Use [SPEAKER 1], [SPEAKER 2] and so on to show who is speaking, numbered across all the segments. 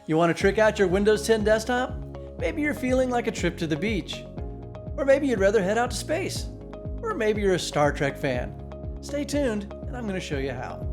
[SPEAKER 1] You want to trick out your Windows 10 desktop? Maybe you're feeling like a trip to the beach. Or maybe you'd rather head out to space. Or maybe you're a Star Trek fan. Stay tuned, and I'm going to show you how.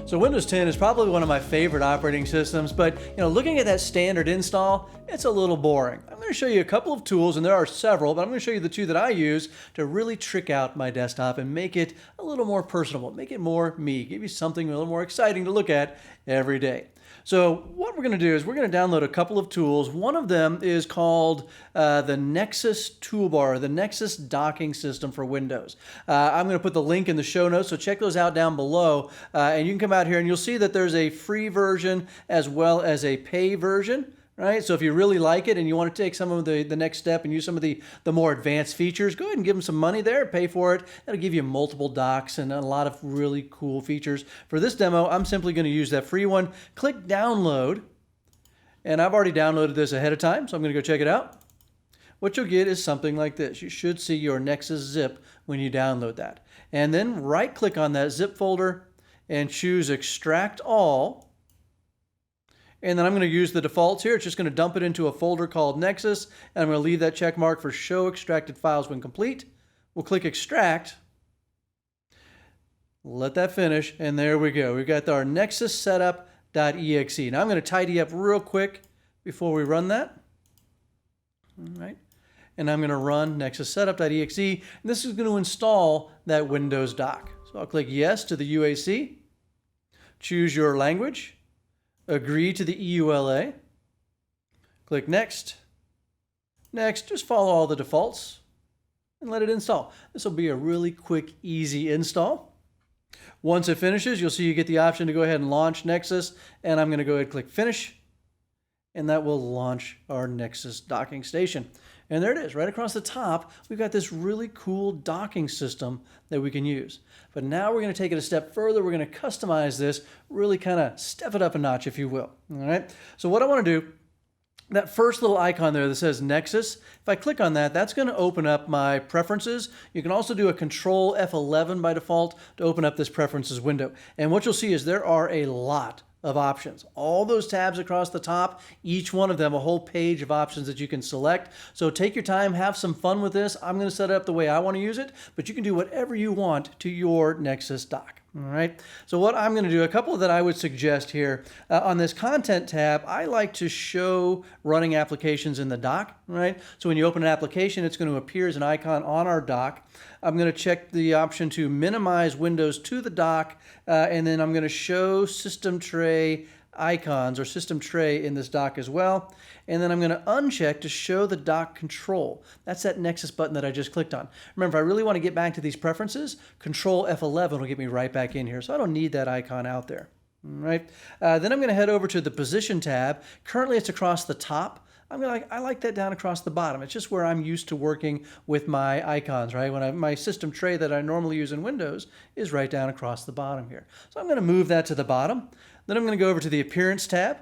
[SPEAKER 1] So Windows 10 is probably one of my favorite operating systems, but looking at that standard install, it's a little boring. I'm going to show you a couple of tools, and there are several, but I'm going to show you the two that I use to really trick out my desktop and make it a little more personable, make it more me, give you something a little more exciting to look at every day. So what we're going to do is we're going to download a couple of tools. One of them is called the Nexus toolbar, the Nexus docking system for Windows. I'm going to put the link in the show notes, so check those out down below. And you can come out here and you'll see that there's a free version as well as a pay version. Right? So if you really like it and you want to take some of the next step and use some of the more advanced features, go ahead and give them some money there, pay for it. That'll give you multiple docks and a lot of really cool features. For this demo, I'm simply going to use that free one. Click download, and I've already downloaded this ahead of time, so I'm going to go check it out. What you'll get is something like this. You should see your Nexus zip when you download that. And then right-click on that zip folder and choose Extract All. And then I'm going to use the defaults here. It's just going to dump it into a folder called Nexus. And I'm going to leave that check mark for Show Extracted Files when complete. We'll click Extract. Let that finish. And there we go. We've got our Nexus setup.exe. Now I'm going to tidy up real quick before we run that. All right. And I'm going to run Nexus setup.exe. And this is going to install that Windows dock. So I'll click Yes to the UAC. Choose your language. Agree to the EULA. Click Next. Next, just follow all the defaults and let it install. This will be a really quick, easy install. Once it finishes, you'll see you get the option to go ahead and launch Nexus, and I'm going to go ahead and click Finish, and that will launch our Nexus docking station. And there it is, right across the top, we've got this really cool docking system that we can use. But now we're going to take it a step further. We're going to customize this, really kind of step it up a notch, if you will. All right. So what I want to do, that first little icon there that says Nexus, if I click on that, that's going to open up my preferences. You can also do a Control F11 by default to open up this preferences window. And what you'll see is there are a lot of options. All those tabs across the top, each one of them a whole page of options that you can select. So take your time, have some fun with this. I'm going to set it up the way I want to use it, but you can do whatever you want to your Nexus dock. All right. So what I'm going to do, a couple that I would suggest here on this content tab, I like to show running applications in the dock. Right. So when you open an application, it's going to appear as an icon on our dock. I'm going to check the option to minimize windows to the dock, and then I'm going to show system tray icons or system tray in this dock as well. And then I'm going to uncheck to show the dock control. That's that Nexus button that I just clicked on. Remember, if I really want to get back to these preferences, Control F11 will get me right back in here. So I don't need that icon out there. All right. Then I'm going to head over to the Position tab. Currently, it's across the top. I like that down across the bottom. It's just where I'm used to working with my icons, right? My system tray that I normally use in Windows is right down across the bottom here. So I'm going to move that to the bottom. Then I'm going to go over to the Appearance tab.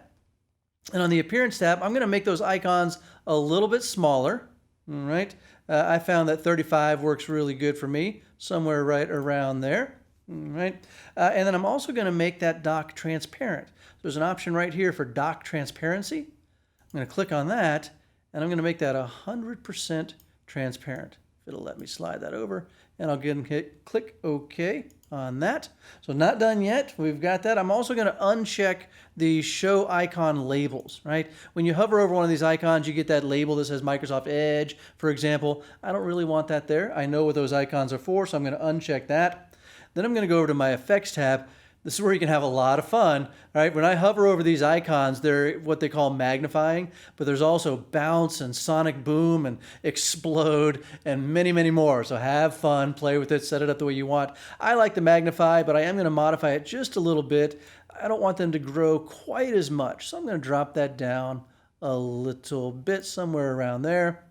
[SPEAKER 1] And on the Appearance tab, I'm going to make those icons a little bit smaller. All right. I found that 35 works really good for me, somewhere right around there. All right. And then I'm also going to make that dock transparent. There's an option right here for dock transparency. I'm going to click on that, and I'm going to make that 100% transparent. If it'll let me slide that over, and I'll get and click OK on that. So not done yet. We've got that. I'm also going to uncheck the show icon labels, right? When you hover over one of these icons, you get that label that says Microsoft Edge, for example. I don't really want that there. I know what those icons are for, so I'm going to uncheck that. Then I'm going to go over to my Effects tab. This is where you can have a lot of fun, right? When I hover over these icons, they're what they call magnifying, but there's also bounce and sonic boom and explode and many, many more. So have fun, play with it, set it up the way you want. I like the magnify, but I am going to modify it just a little bit. I don't want them to grow quite as much, so I'm going to drop that down a little bit, somewhere around there.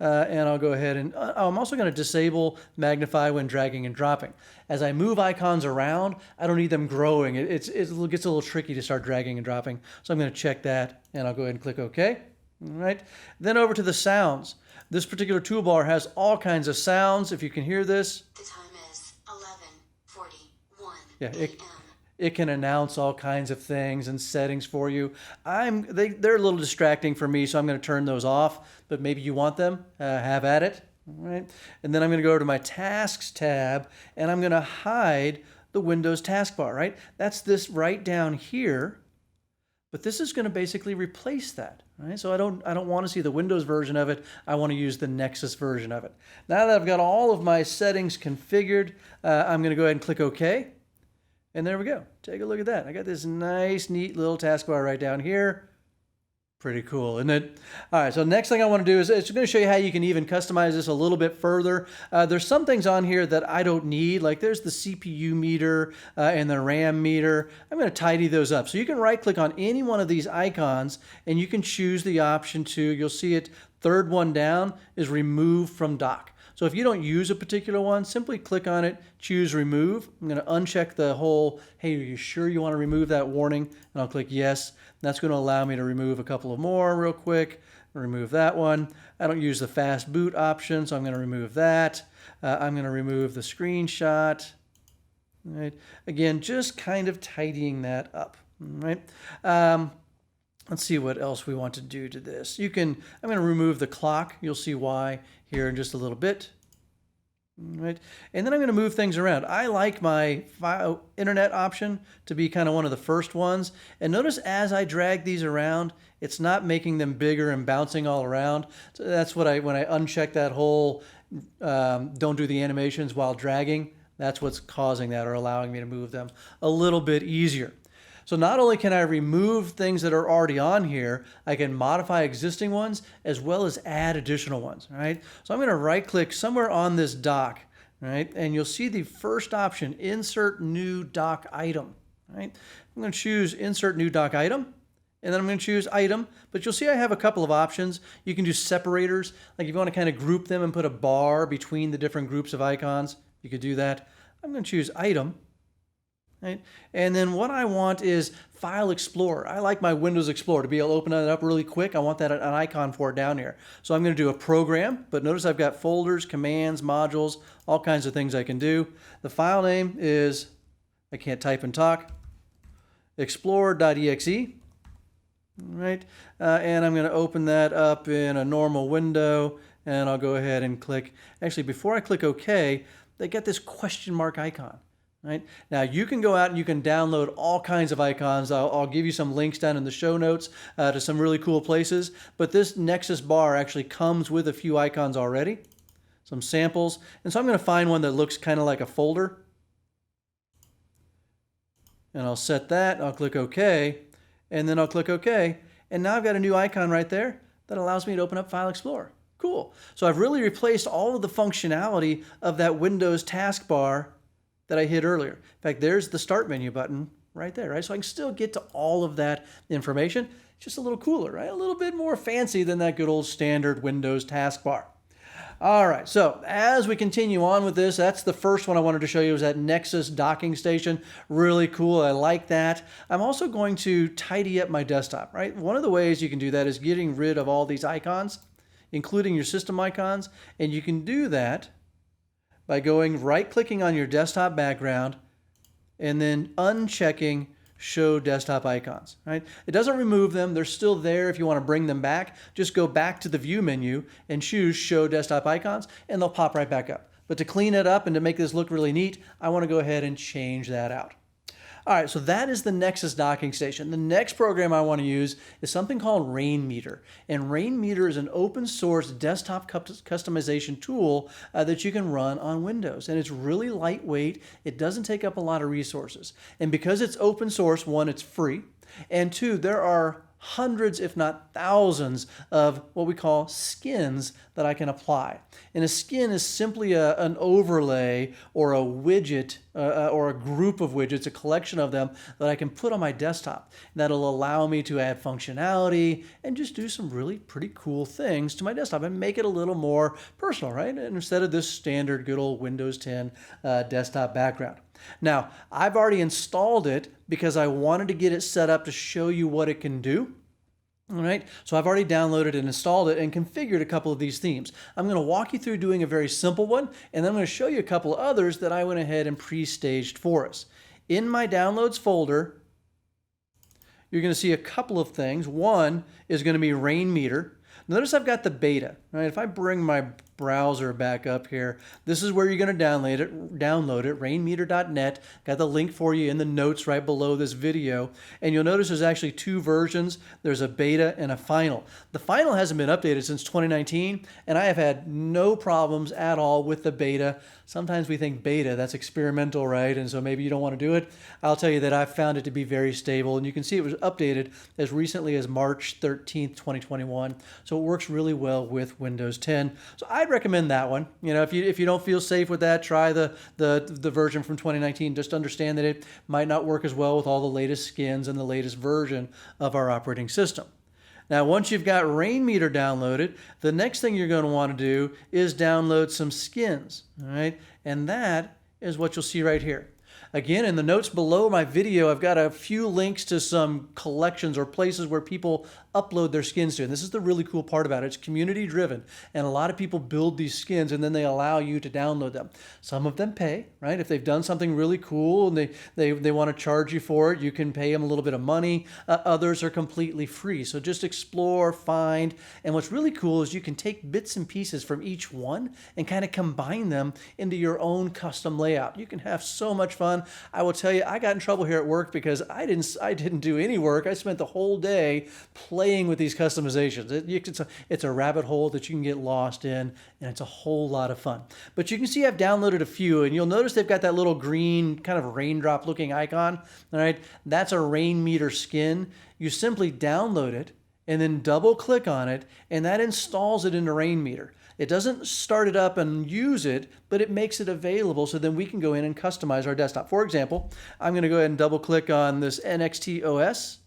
[SPEAKER 1] And I'll go ahead and I'm also going to disable magnify when dragging and dropping. As I move icons around, I don't need them growing. It gets a little tricky to start dragging and dropping. So I'm going to check that, and I'll go ahead and click OK. All right. Then over to the sounds. This particular toolbar has all kinds of sounds. If you can hear this.
[SPEAKER 2] The time is 11:41
[SPEAKER 1] Yeah, It can announce all kinds of things and settings for you. They're a little distracting for me, so I'm going to turn those off, but maybe you want them, have at it. All right. And then I'm going to go to my Tasks tab, and I'm going to hide the Windows taskbar, right? That's this right down here, but this is going to basically replace that, right? So I don't want to see the Windows version of it. I want to use the Nexus version of it. Now that I've got all of my settings configured, I'm going to go ahead and click OK. And there we go. Take a look at that. I got this nice, neat little taskbar right down here. Pretty cool, isn't it? All right, so next thing I want to do is it's going to show you how you can even customize this a little bit further. There's some things on here that I don't need, like there's the CPU meter and the RAM meter. I'm going to tidy those up. So you can right-click on any one of these icons, and you can choose the option to, you'll see it, third one down is remove from dock. So if you don't use a particular one, simply click on it, choose remove. I'm going to uncheck the whole, hey, are you sure you want to remove that warning? And I'll click yes. That's going to allow me to remove a couple of more real quick. Remove that one. I don't use the fast boot option, so I'm going to remove that. I'm going to remove the screenshot. Right. Again, just kind of tidying that up. Right. Let's see what else we want to do to this. I'm going to remove the clock. You'll see why here in just a little bit. Right. And then I'm going to move things around. I like my internet option to be kind of one of the first ones. And notice as I drag these around, it's not making them bigger and bouncing all around. So that's what when I uncheck that whole don't do the animations while dragging, that's what's causing that or allowing me to move them a little bit easier. So not only can I remove things that are already on here, I can modify existing ones as well as add additional ones, right? So I'm going to right click somewhere on this dock, right? And you'll see the first option, insert new dock item, right? I'm going to choose insert new dock item, and then I'm going to choose item, but you'll see I have a couple of options. You can do separators, like if you want to kind of group them and put a bar between the different groups of icons, you could do that. I'm going to choose item. Right? And then what I want is File Explorer. I like my Windows Explorer to be able to open it up really quick. I want that an icon for it down here. So I'm going to do a program, but notice I've got folders, commands, modules, all kinds of things I can do. The file name is, I can't type and talk, explorer.exe. Right? And I'm going to open that up in a normal window, and I'll go ahead and click. Actually, before I click OK, they get this question mark icon. Right? Now you can go out and you can download all kinds of icons. I'll give you some links down in the show notes to some really cool places. But this Nexus bar actually comes with a few icons already, some samples. And so I'm going to find one that looks kind of like a folder. And I'll set that. I'll click OK. And then I'll click OK. And now I've got a new icon right there that allows me to open up File Explorer. Cool. So I've really replaced all of the functionality of that Windows taskbar that I hit earlier. In fact, there's the start menu button right there, right? So I can still get to all of that information, just a little cooler, right? A little bit more fancy than that good old standard Windows taskbar. All right, so as we continue on with this, that's the first one I wanted to show you, is that Nexus docking station. Really cool, I like that. I'm also going to tidy up my desktop, right? One of the ways you can do that is getting rid of all these icons, including your system icons, and you can do that by going right-clicking on your desktop background and then unchecking Show Desktop Icons. Right? It doesn't remove them. They're still there if you want to bring them back. Just go back to the View menu and choose Show Desktop Icons, and they'll pop right back up. But to clean it up and to make this look really neat, I want to go ahead and change that out. All right, so that is the Nexus docking station. The next program I want to use is something called Rainmeter. And Rainmeter is an open source desktop customization tool that you can run on Windows. And it's really lightweight. It doesn't take up a lot of resources. And because it's open source, one, it's free. And two, there are hundreds, if not thousands, of what we call skins that I can apply. And a skin is simply an overlay or a widget or a group of widgets, a collection of them that I can put on my desktop. That'll allow me to add functionality and just do some really pretty cool things to my desktop and make it a little more personal, right? And instead of this standard good old Windows 10 desktop background. Now, I've already installed it because I wanted to get it set up to show you what it can do. All right, so I've already downloaded and installed it and configured a couple of these themes. I'm going to walk you through doing a very simple one, and then I'm going to show you a couple of others that I went ahead and pre-staged for us. In my downloads folder, you're going to see a couple of things. One is going to be Rainmeter. Notice I've got the beta, right? If I bring my browser back up here, this is where you're going to download it, rainmeter.net. Got the link for you in the notes right below this video. And you'll notice there's actually two versions. There's a beta and a final. The final hasn't been updated since 2019, and I have had no problems at all with the beta. Sometimes we think beta, that's experimental, right? And so maybe you don't want to do it. I'll tell you that I've found it to be very stable, and you can see it was updated as recently as March 13th, 2021. So it works really well with Windows 10. So I'd recommend that one. You know, if you don't feel safe with that, try the version from 2019. Just understand that it might not work as well with all the latest skins and the latest version of our operating system. Now, once you've got Rainmeter downloaded, the next thing you're going to want to do is download some skins, all right? And that is what you'll see right here. Again, in the notes below my video, I've got a few links to some collections or places where people upload their skins to. And this is the really cool part about it. It's community driven. And a lot of people build these skins and then they allow you to download them. Some of them pay, right? If they've done something really cool and they want to charge you for it, you can pay them a little bit of money. Others are completely free. So just explore, find. And what's really cool is you can take bits and pieces from each one and kind of combine them into your own custom layout. You can have so much fun. I will tell you, I got in trouble here at work because I didn't do any work. I spent the whole day playing with these customizations. It's a rabbit hole that you can get lost in, and it's a whole lot of fun. But you can see I've downloaded a few, and you'll notice they've got that little green kind of raindrop looking icon. All right, that's a Rainmeter skin. You simply download it and then double click on it, and that installs it into Rainmeter. It doesn't start it up and use it, but it makes it available so then we can go in and customize our desktop. For example, I'm going to go ahead and double click on this NXT OS.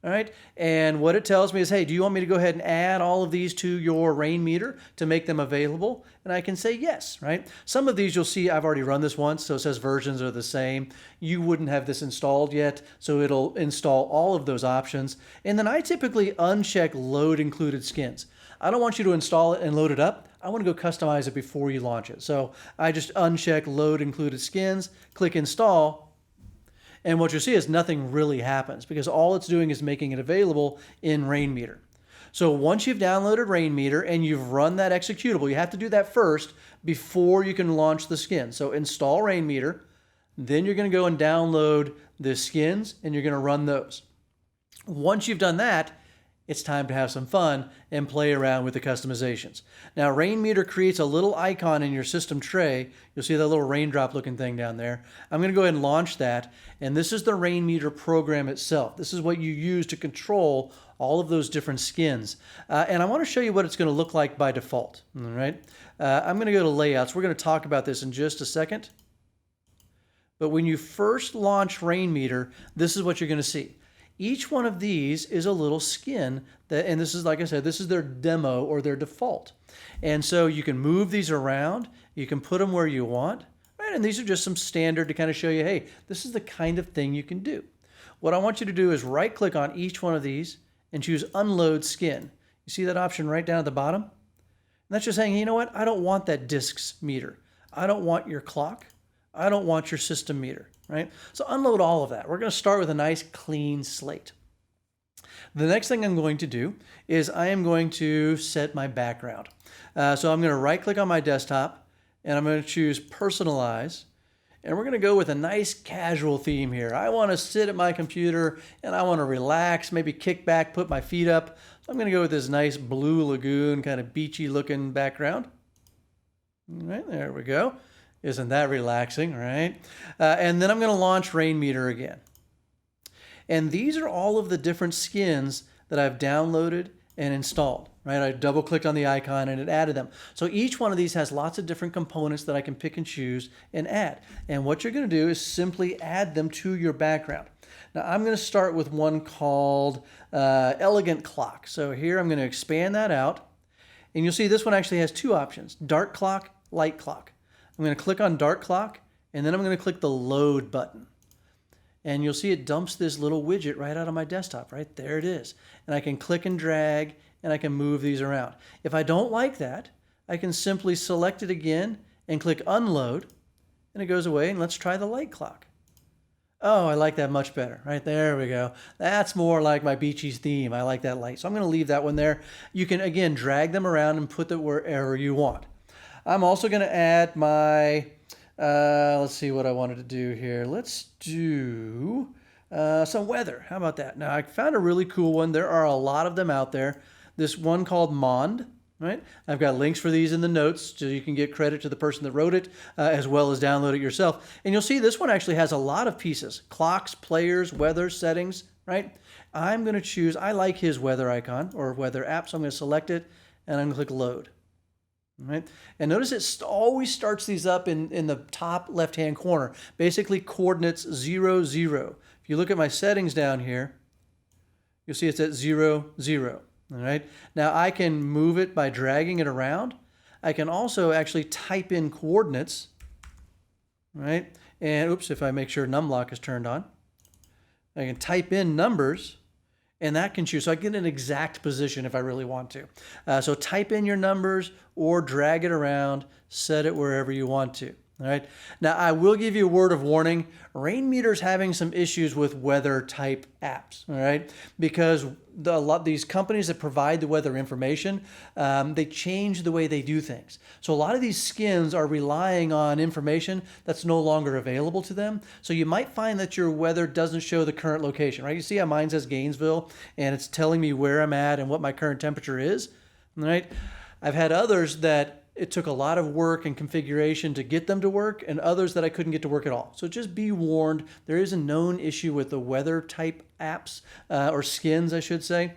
[SPEAKER 1] All right, and what it tells me is, hey, do you want me to go ahead and add all of these to your Rainmeter to make them available? And I can say yes, right? Some of these you'll see I've already run this once, so it says versions are the same. You wouldn't have this installed yet, so it'll install all of those options. And then I typically uncheck load included skins. I don't want you to install it and load it up. I want to go customize it before you launch it. So I just uncheck load included skins, click install, and what you'll see is nothing really happens because all it's doing is making it available in Rainmeter. So once you've downloaded Rainmeter and you've run that executable, you have to do that first before you can launch the skin. So install Rainmeter, then you're going to go and download the skins and you're going to run those. Once you've done that, it's time to have some fun and play around with the customizations. Now, Rainmeter creates a little icon in your system tray. You'll see that little raindrop looking thing down there. I'm going to go ahead and launch that. And this is the Rainmeter program itself. This is what you use to control all of those different skins. And I want to show you what it's going to look like by default. All right. I'm going to go to layouts. We're going to talk about this in just a second. But when you first launch Rainmeter, this is what you're going to see. Each one of these is a little skin, and this is, like I said, this is their demo or their default. And so you can move these around, you can put them where you want, right? And these are just some standard to kind of show you, hey, this is the kind of thing you can do. What I want you to do is right-click on each one of these and choose Unload Skin. You see that option right down at the bottom? And that's just saying, you know what? I don't want that disks meter. I don't want your clock. I don't want your system meter. Right? So unload all of that. We're going to start with a nice clean slate. The next thing I'm going to do is I am going to set my background. So I'm going to right click on my desktop and I'm going to choose personalize. And we're going to go with a nice casual theme here. I want to sit at my computer and I want to relax, maybe kick back, put my feet up. So I'm going to go with this nice blue lagoon, kind of beachy looking background. All right, there we go. Isn't that relaxing, right? And then I'm going to launch Rainmeter again. And these are all of the different skins that I've downloaded and installed, right? I double-clicked on the icon and it added them. So each one of these has lots of different components that I can pick and choose and add. And what you're going to do is simply add them to your background. Now, I'm going to start with one called Elegant Clock. So here I'm going to expand that out. And you'll see this one actually has two options, dark clock, light clock. I'm going to click on dark clock, and then I'm going to click the load button. And you'll see it dumps this little widget right out of my desktop, right? There it is. And I can click and drag, and I can move these around. If I don't like that, I can simply select it again and click unload, and it goes away, and let's try the light clock. Oh, I like that much better. Right there we go. That's more like my beaches theme. I like that light. So I'm going to leave that one there. You can, again, drag them around and put them wherever you want. I'm also going to add my, let's see what I wanted to do here. Let's do some weather. How about that? Now, I found a really cool one. There are a lot of them out there. This one called Mond. Right? I've got links for these in the notes so you can get credit to the person that wrote it as well as download it yourself. And you'll see this one actually has a lot of pieces. Clocks, players, weather, settings, right? I'm going to choose, I like his weather icon or weather app, so I'm going to select it and I'm going to click load. Right? And notice it always starts these up in the top left-hand corner, basically coordinates 0, 0. If you look at my settings down here, you'll see it's at 0, 0. All right. Now I can move it by dragging it around. I can also actually type in coordinates, right? And oops, if I make sure numlock is turned on, I can type in numbers and that can choose. So I get an exact position if I really want to. So type in your numbers or drag it around, set it wherever you want to. All right. Now I will give you a word of warning. Rainmeter's having some issues with weather type apps. All right, because these companies that provide the weather information, they change the way they do things. So a lot of these skins are relying on information that's no longer available to them. So you might find that your weather doesn't show the current location. Right. You see how mine says Gainesville and it's telling me where I'm at and what my current temperature is. All right. I've had others that it took a lot of work and configuration to get them to work, and others that I couldn't get to work at all. So just be warned, there is a known issue with the weather type apps, or skins, I should say.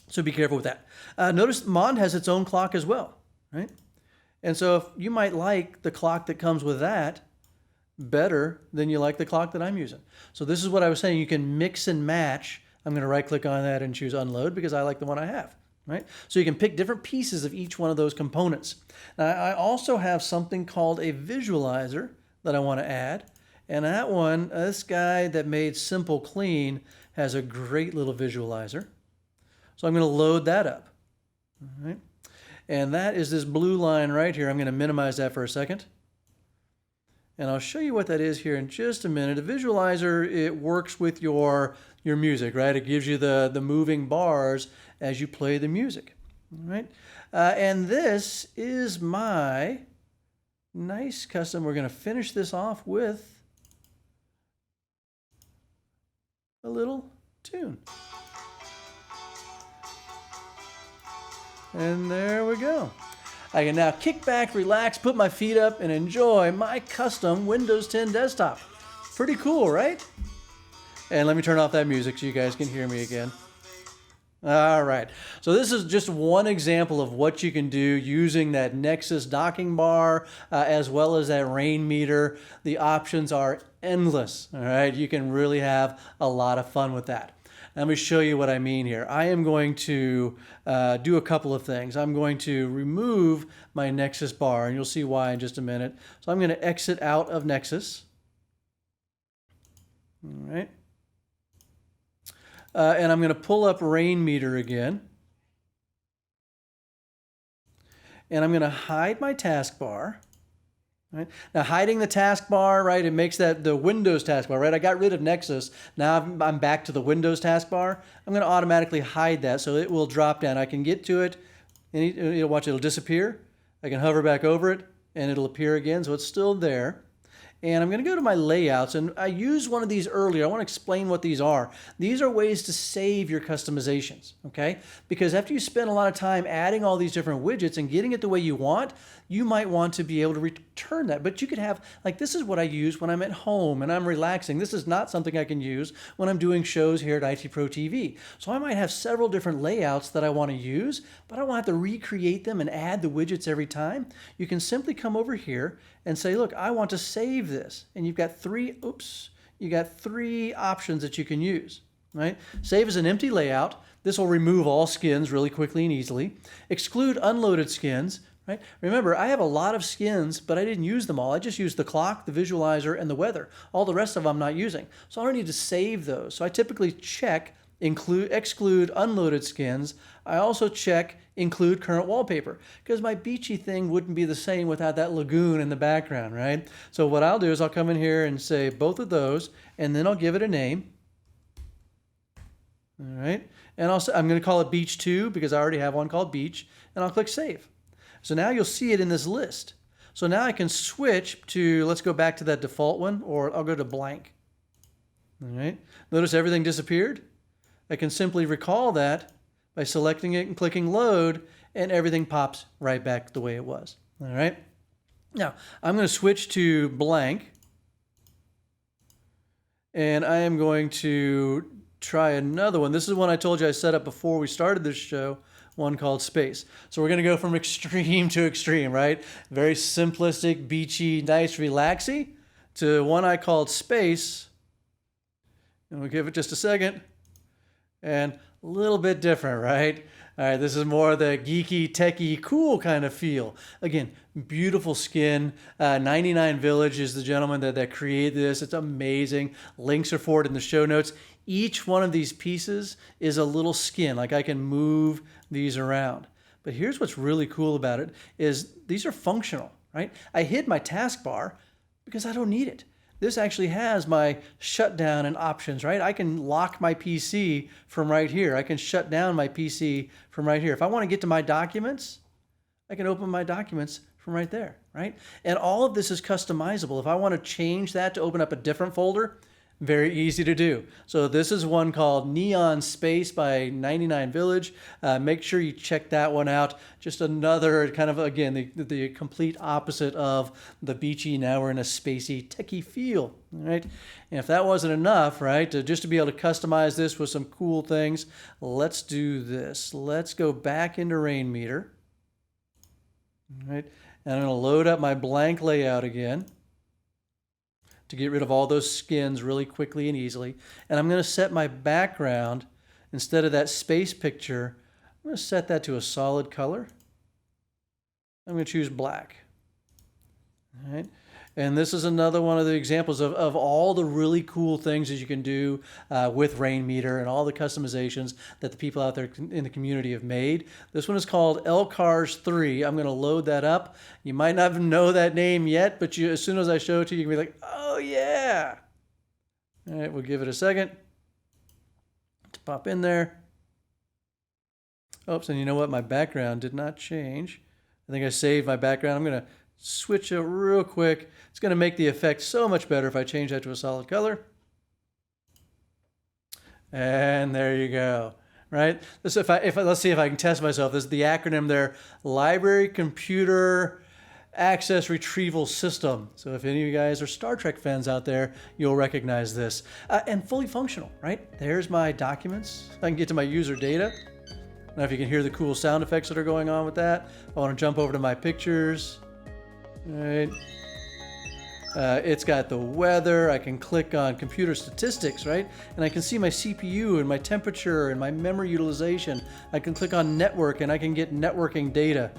[SPEAKER 1] So be careful with that. Notice Mond has its own clock as well, right? And so if you might like the clock that comes with that better than you like the clock that I'm using. So this is what I was saying, you can mix and match. I'm going to right click on that and choose unload because I like the one I have. Right? So you can pick different pieces of each one of those components. Now, I also have something called a visualizer that I want to add. And that one, this guy that made Simple Clean has a great little visualizer. So I'm going to load that up. All right? And that is this blue line right here. I'm going to minimize that for a second. And I'll show you what that is here in just a minute. A visualizer, it works with your music, right? It gives you the moving bars as you play the music, right? And this is my nice custom. We're going to finish this off with a little tune. And there we go. I can now kick back, relax, put my feet up, and enjoy my custom Windows 10 desktop. Pretty cool, right? And let me turn off that music so you guys can hear me again. All right, so this is just one example of what you can do using that Nexus docking bar as well as that Rainmeter. The options are endless, all right? You can really have a lot of fun with that. Let me show you what I mean here. I am going to do a couple of things. I'm going to remove my Nexus bar, and you'll see why in just a minute. So I'm going to exit out of Nexus. All right. And I'm going to pull up Rainmeter again. And I'm going to hide my taskbar. Right? Now, hiding the taskbar, right, it makes that the Windows taskbar, right? I got rid of Nexus. Now I'm back to the Windows taskbar. I'm going to automatically hide that so it will drop down. I can get to it, and you'll watch it'll disappear. I can hover back over it, and it'll appear again, so it's still there. And I'm going to go to my layouts, and I used one of these earlier. I want to explain what these are. These are ways to save your customizations, okay? Because after you spend a lot of time adding all these different widgets and getting it the way you want, you might want to be able to return that. But you could have, like, this is what I use when I'm at home and I'm relaxing. This is not something I can use when I'm doing shows here at IT Pro TV. So I might have several different layouts that I want to use, but I don't have to recreate them and add the widgets every time. You can simply come over here and say, look, I want to save this. And you've got three options that you can use, right? Save as an empty layout. This will remove all skins really quickly and easily. Exclude unloaded skins, right? Remember, I have a lot of skins, but I didn't use them all. I just used the clock, the visualizer, and the weather. All the rest of them I'm not using. So I don't need to save those. So I typically check exclude unloaded skins. I also check include current wallpaper because my beachy thing wouldn't be the same without that lagoon in the background, right? So what I'll do is I'll come in here and say both of those, and then I'll give it a name. All right, and I'm going to call it Beach 2 because I already have one called Beach, and I'll click Save. So now you'll see it in this list. So now I can switch to, let's go back to that default one, or I'll go to blank. All right, notice everything disappeared. I can simply recall that by selecting it and clicking Load, and everything pops right back the way it was. All right, now I'm going to switch to blank, and I am going to try another one. This is one I told you I set up before we started this show, one called Space. So we're going to go from extreme to extreme, right? Very simplistic, beachy, nice, relaxy, to one I called Space. And we'll give it just a second. And a little bit different, right? All right, this is more the geeky, techie, cool kind of feel. Again, beautiful skin. 99 Village is the gentleman that created this. It's amazing. Links are for it in the show notes. Each one of these pieces is a little skin. Like I can move these around. But here's what's really cool about it is these are functional, right? I hid my taskbar because I don't need it. This actually has my shutdown and options, right? I can lock my PC from right here. I can shut down my PC from right here. If I want to get to my documents, I can open my documents from right there, right? And all of this is customizable. If I want to change that to open up a different folder, very easy to do. So this is one called Neon Space by 99 Village. Make sure you check that one out. Just another kind of, again, the complete opposite of the beachy, now we're in a spacey, techie feel, right? And if that wasn't enough, right, just to be able to customize this with some cool things, let's do this. Let's go back into Rainmeter, right? And I'm going to load up my blank layout again to get rid of all those skins really quickly and easily. And I'm going to set my background, instead of that space picture, I'm going to set that to a solid color. I'm going to choose black. All right. And this is another one of the examples of all the really cool things that you can do with Rainmeter and all the customizations that the people out there in the community have made. This one is called LCars 3. I'm going to load that up. You might not know that name yet, but as soon as I show it to you, you can be like, oh yeah. All right, we'll give it a second to pop in there. Oops, and you know what? My background did not change. I think I saved my background. I'm going to switch it real quick. It's going to make the effect so much better if I change that to a solid color. And there you go. Right? This, let's see if I can test myself. This is the acronym there: Library Computer Access Retrieval System. So if any of you guys are Star Trek fans out there, you'll recognize this. And fully functional, right? There's my documents. I can get to my user data. I don't know if you can hear the cool sound effects that are going on with that. I want to jump over to my pictures. Right. It's got the weather. I can click on computer statistics, right? And I can see my CPU and my temperature and my memory utilization. I can click on network and I can get networking data.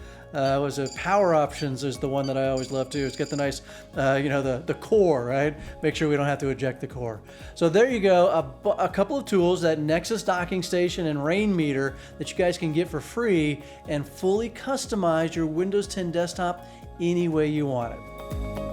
[SPEAKER 1] Power options is the one that I always love too. It's got the nice, the core, right? Make sure we don't have to eject the core. So there you go, a couple of tools, that Nexus docking station and Rainmeter, that you guys can get for free and fully customize your Windows 10 desktop any way you want it.